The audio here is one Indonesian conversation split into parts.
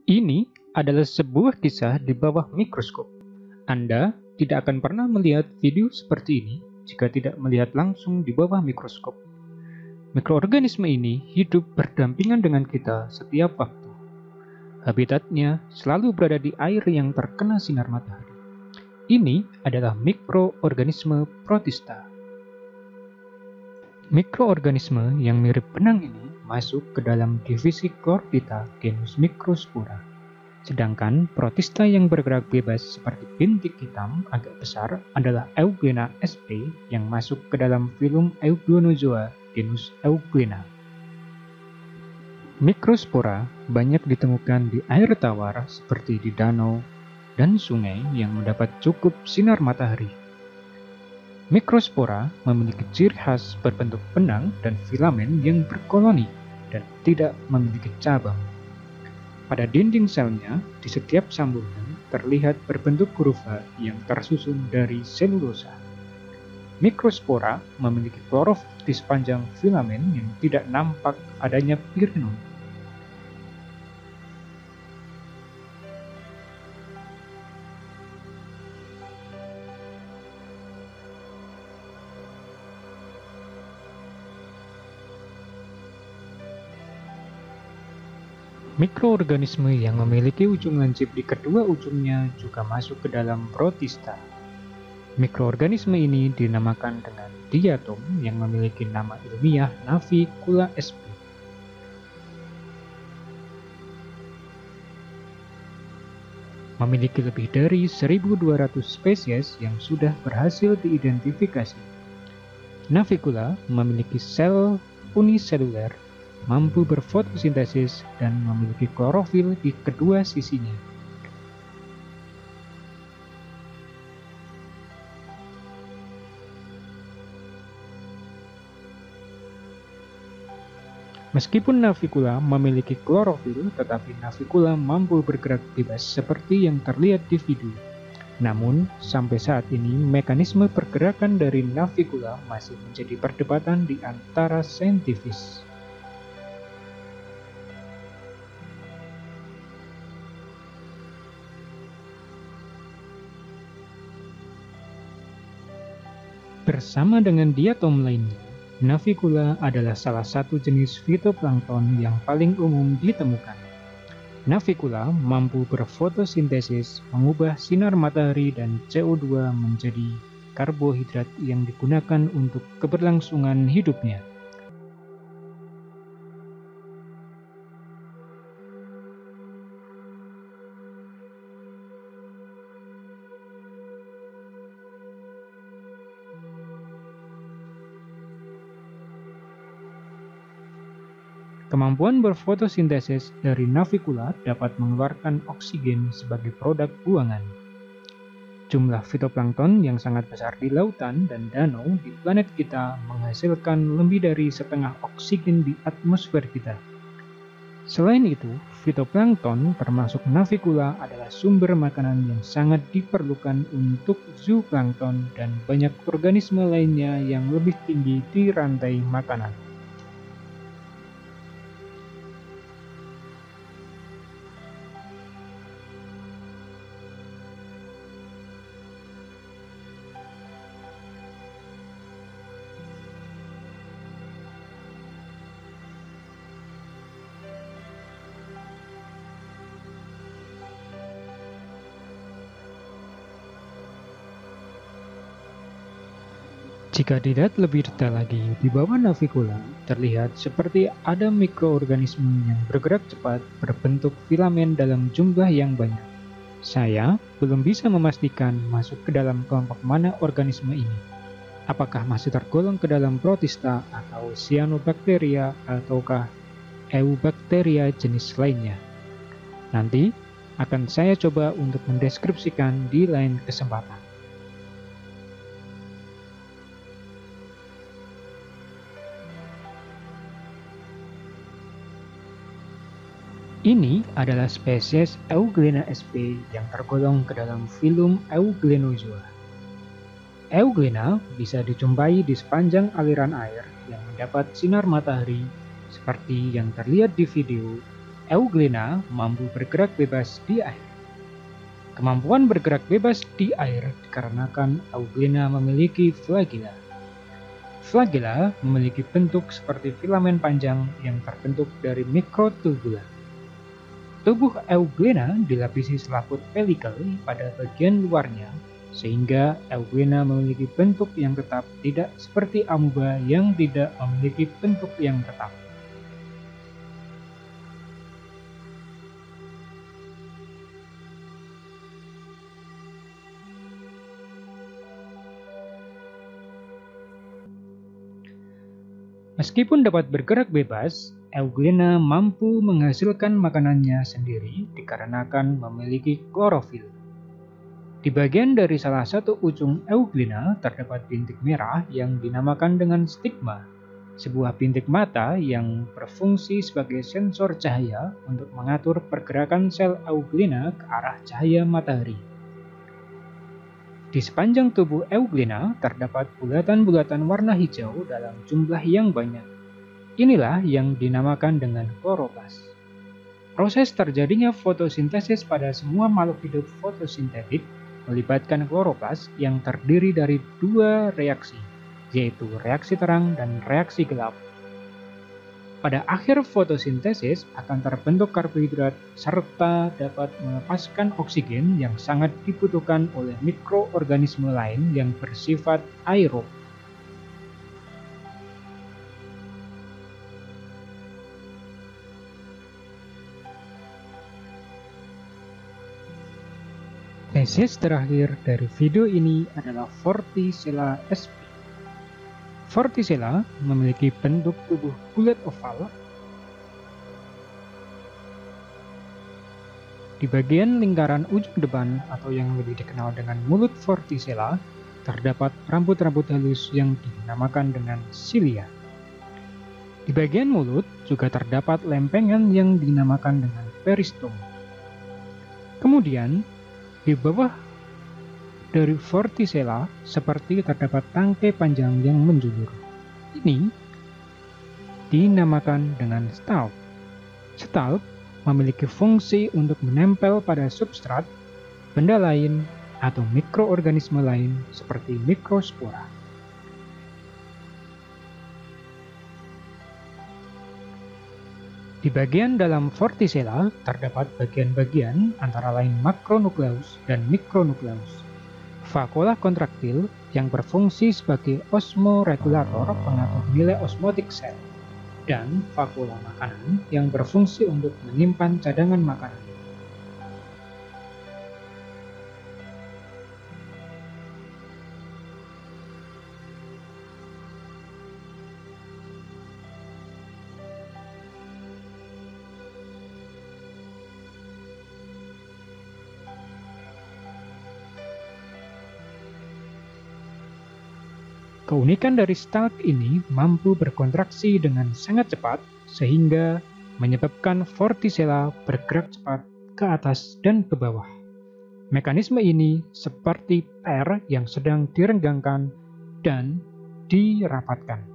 Ini adalah sebuah kisah di bawah mikroskop. Anda tidak akan pernah melihat video seperti ini jika tidak melihat langsung di bawah mikroskop. Mikroorganisme ini hidup berdampingan dengan kita setiap waktu. Habitatnya selalu berada di air yang terkena sinar matahari. Ini adalah mikroorganisme protista. Mikroorganisme yang mirip benang ini masuk ke dalam divisi Chlorophyta genus Microspora. Sedangkan protista yang bergerak bebas seperti bintik hitam agak besar adalah Euglena sp yang masuk ke dalam filum Euglenozoa genus Euglena. Microspora banyak ditemukan di air tawar seperti di danau dan sungai yang mendapat cukup sinar matahari. Microspora memiliki ciri khas berbentuk benang dan filamen yang berkoloni dan tidak memiliki cabang. Pada dinding selnya, di setiap sambungan terlihat berbentuk kurva yang tersusun dari selulosa. Microspora memiliki klorofil di sepanjang filamen yang tidak nampak adanya pirenon. Mikroorganisme yang memiliki ujung lancip di kedua ujungnya juga masuk ke dalam protista. Mikroorganisme ini dinamakan dengan diatom yang memiliki nama ilmiah Navicula sp. Memiliki lebih dari 1.200 spesies yang sudah berhasil diidentifikasi. Navicula memiliki sel uniseluler, mampu berfotosintesis, dan memiliki klorofil di kedua sisinya. Meskipun Navicula memiliki klorofil, tetapi Navicula mampu bergerak bebas seperti yang terlihat di video. Namun, sampai saat ini mekanisme pergerakan dari Navicula masih menjadi perdebatan di antara saintifis. Bersama dengan diatom lainnya, Navicula adalah salah satu jenis fitoplankton yang paling umum ditemukan. Navicula mampu berfotosintesis, mengubah sinar matahari dan CO2 menjadi karbohidrat yang digunakan untuk keberlangsungan hidupnya. Kemampuan berfotosintesis dari Navicula dapat mengeluarkan oksigen sebagai produk buangan. Jumlah fitoplankton yang sangat besar di lautan dan danau di planet kita menghasilkan lebih dari setengah oksigen di atmosfer kita. Selain itu, fitoplankton termasuk Navicula adalah sumber makanan yang sangat diperlukan untuk zooplankton dan banyak organisme lainnya yang lebih tinggi di rantai makanan. Jika dilihat lebih detail lagi, di bawah Navicula terlihat seperti ada mikroorganisme yang bergerak cepat berbentuk filamen dalam jumlah yang banyak. Saya belum bisa memastikan masuk ke dalam kelompok mana organisme ini. Apakah masih tergolong ke dalam protista atau cyanobacteria ataukah eubacteria jenis lainnya. Nanti akan saya coba untuk mendeskripsikan di lain kesempatan. Ini adalah spesies Euglena sp yang tergolong ke dalam filum Euglenozoa. Euglena bisa dijumpai di sepanjang aliran air yang mendapat sinar matahari seperti yang terlihat di video Euglena mampu bergerak bebas di air. Kemampuan bergerak bebas di air dikarenakan Euglena memiliki flagella. Flagella memiliki bentuk seperti filamen panjang yang terbentuk dari mikrotubula. Tubuh Euglena dilapisi selaput pelikel pada bagian luarnya, sehingga Euglena memiliki bentuk yang tetap, tidak seperti amuba yang tidak memiliki bentuk yang tetap. Meskipun dapat bergerak bebas, Euglena mampu menghasilkan makanannya sendiri dikarenakan memiliki klorofil. Di bagian dari salah satu ujung Euglena terdapat bintik merah yang dinamakan dengan stigma, sebuah bintik mata yang berfungsi sebagai sensor cahaya untuk mengatur pergerakan sel Euglena ke arah cahaya matahari. Di sepanjang tubuh Euglena terdapat bulatan-bulatan warna hijau dalam jumlah yang banyak. Inilah yang dinamakan dengan kloroplas. Proses terjadinya fotosintesis pada semua makhluk hidup fotosintetik melibatkan kloroplas yang terdiri dari dua reaksi, yaitu reaksi terang dan reaksi gelap. Pada akhir fotosintesis akan terbentuk karbohidrat serta dapat melepaskan oksigen yang sangat dibutuhkan oleh mikroorganisme lain yang bersifat aerob. Spesies terakhir dari video ini adalah Vorticella sp. Vorticella memiliki bentuk tubuh bulat oval. Di bagian lingkaran ujung depan atau yang lebih dikenal dengan mulut Vorticella, terdapat rambut-rambut halus yang dinamakan dengan cilia. Di bagian mulut juga terdapat lempengan yang dinamakan dengan peristom. Kemudian, di bawah dari Vorticella seperti terdapat tangkai panjang yang menjulur. Ini dinamakan dengan stalk. Stalk memiliki fungsi untuk menempel pada substrat, benda lain, atau mikroorganisme lain seperti mikrospora. Di bagian dalam Vorticella terdapat bagian-bagian antara lain makronukleus dan mikronukleus. Vakuola kontraktil yang berfungsi sebagai osmoregulator pengatur nilai osmotik sel, dan vakuola makanan yang berfungsi untuk menyimpan cadangan makanan. Keunikan dari stalk ini mampu berkontraksi dengan sangat cepat sehingga menyebabkan Vorticella bergerak cepat ke atas dan ke bawah. Mekanisme ini seperti per yang sedang direnggangkan dan dirapatkan.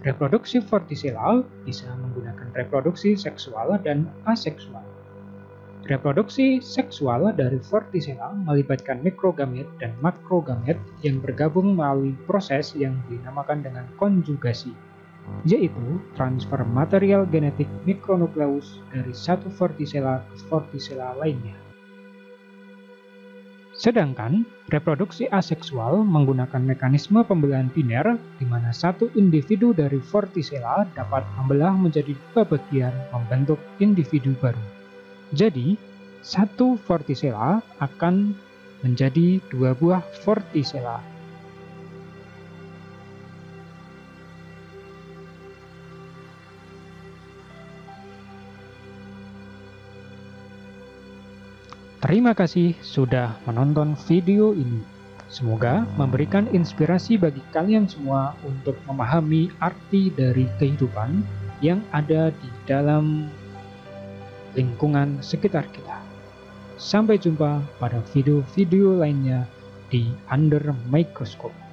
Reproduksi Vorticella bisa menggunakan reproduksi seksual dan aseksual. Reproduksi seksual dari Vorticella melibatkan mikrogamet dan makrogamet yang bergabung melalui proses yang dinamakan dengan konjugasi, yaitu transfer material genetik mikronukleus dari satu Vorticella ke Vorticella lainnya. Sedangkan reproduksi aseksual menggunakan mekanisme pembelahan biner di mana satu individu dari Vorticella dapat membelah menjadi dua bagian membentuk individu baru. Jadi, satu Vorticella akan menjadi dua buah Vorticella. Terima kasih sudah menonton video ini. Semoga memberikan inspirasi bagi kalian semua untuk memahami arti dari kehidupan yang ada di dalam lingkungan sekitar kita. Sampai jumpa pada video-video lainnya di Under Microscope.